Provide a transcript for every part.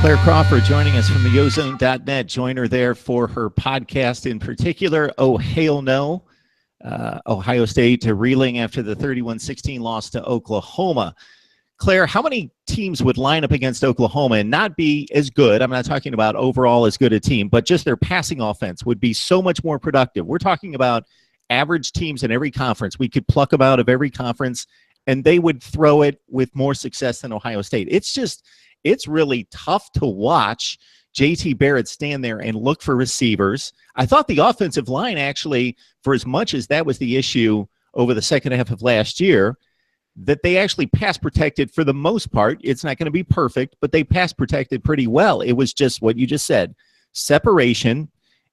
Claire Crawford joining us from the Ozone.net. Join her there for her podcast, in particular, Oh Hail No. Ohio State reeling after the 31-16 loss to Oklahoma. Claire, how many teams would line up against Oklahoma and not be as good? I'm not talking about overall as good a team, but just their passing offense would be so much more productive. We're talking about average teams in every conference. We could pluck them out of every conference, and they would throw it with more success than Ohio State. It's really tough to watch J.T. Barrett stand there and look for receivers. I thought the offensive line actually, for as much as that was the issue over the second half of last year, that they actually pass protected for the most part. It's not going to be perfect, but they pass protected pretty well. It was just what you just said, separation.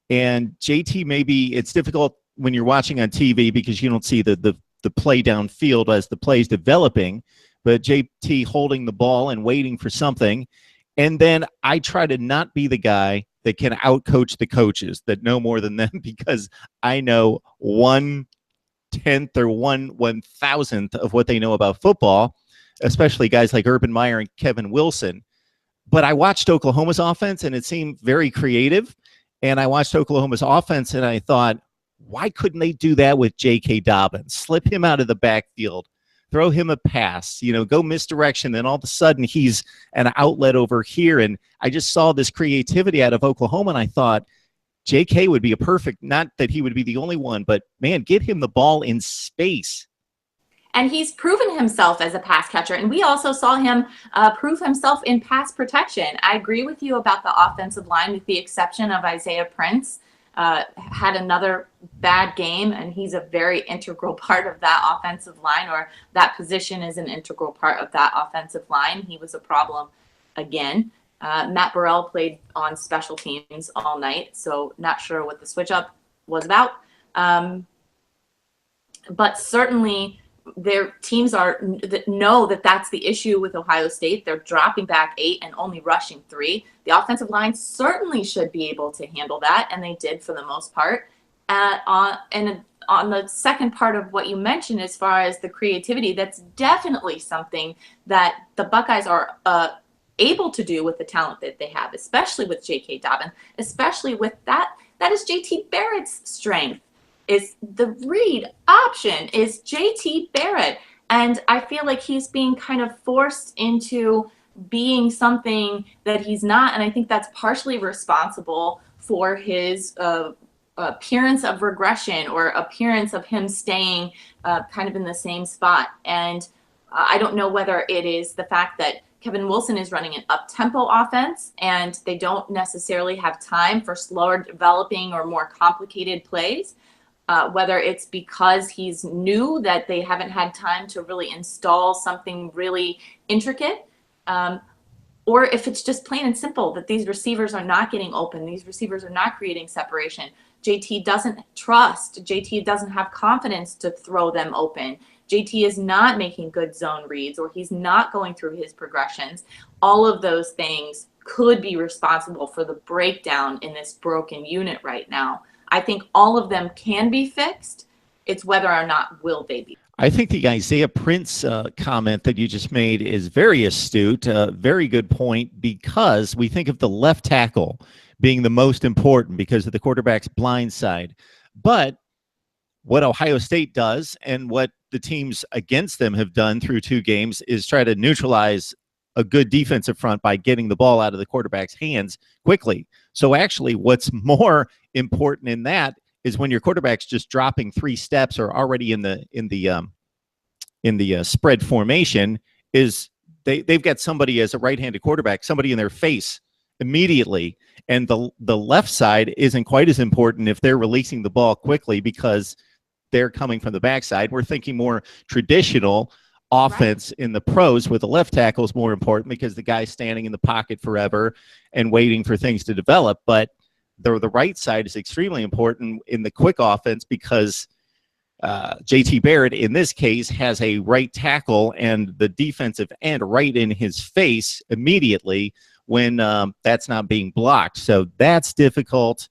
And J.T. maybe it's difficult when you're watching on TV because you don't see the play downfield as the play's developing, but J.T. holding the ball and waiting for something. And then I try to not be the guy that can outcoach the coaches that know more than them because I know 1/10 or 1/1000th of what they know about football, especially guys like Urban Meyer and Kevin Wilson. But I watched Oklahoma's offense, and it seemed very creative. And I watched Oklahoma's offense, and I thought, why couldn't they do that with J.K. Dobbins? Slip him out of the backfield. Throw him a pass, go misdirection, then all of a sudden he's an outlet over here. And I just saw this creativity out of Oklahoma, and I thought J.K. would be a perfect, not that he would be the only one, but, man, get him the ball in space. And he's proven himself as a pass catcher, and we also saw him prove himself in pass protection. I agree with you about the offensive line, with the exception of Isaiah Prince. Had another bad game, and he's a very integral part of that offensive line, or that position is an integral part of that offensive line. He was a problem again. Matt Burrell played on special teams all night, so not sure what the switch up was about. But certainly their teams know that that's the issue with Ohio State. They're dropping back 8 and only rushing 3. The offensive line certainly should be able to handle that, and they did for the most part. And on the second part of what you mentioned, as far as the creativity, that's definitely something that the Buckeyes are able to do with the talent that they have, especially with J.K. Dobbins, especially with that. That is J.T. Barrett's strength. Is the read option is J.T. Barrett. And I feel like he's being kind of forced into being something that he's not. And I think that's partially responsible for his appearance of regression, or appearance of him staying kind of in the same spot. And I don't know whether it is the fact that Kevin Wilson is running an up-tempo offense and they don't necessarily have time for slower developing or more complicated plays. Whether it's because he's new that they haven't had time to really install something really intricate, or if it's just plain and simple that these receivers are not getting open, these receivers are not creating separation. JT doesn't trust, JT doesn't have confidence to throw them open. JT is not making good zone reads, or he's not going through his progressions. All of those things could be responsible for the breakdown in this broken unit right now. I think all of them can be fixed. It's whether or not will they be. I think the Isaiah Prince comment that you just made is very astute, very good point, because we think of the left tackle being the most important because of the quarterback's blind side. But what Ohio State does, and what the teams against them have done through 2 games, is try to neutralize a good defensive front by getting the ball out of the quarterback's hands quickly. So actually what's more important in that is when your quarterback's just dropping 3 steps or already in the spread formation, is they've got somebody as a right-handed quarterback, somebody in their face immediately. And the left side isn't quite as important if they're releasing the ball quickly because they're coming from the backside. We're thinking more traditional offense in the pros, where the left tackle is more important because the guy's standing in the pocket forever and waiting for things to develop. But the right side is extremely important in the quick offense because J.T. Barrett, in this case, has a right tackle and the defensive end right in his face immediately when that's not being blocked. So that's difficult.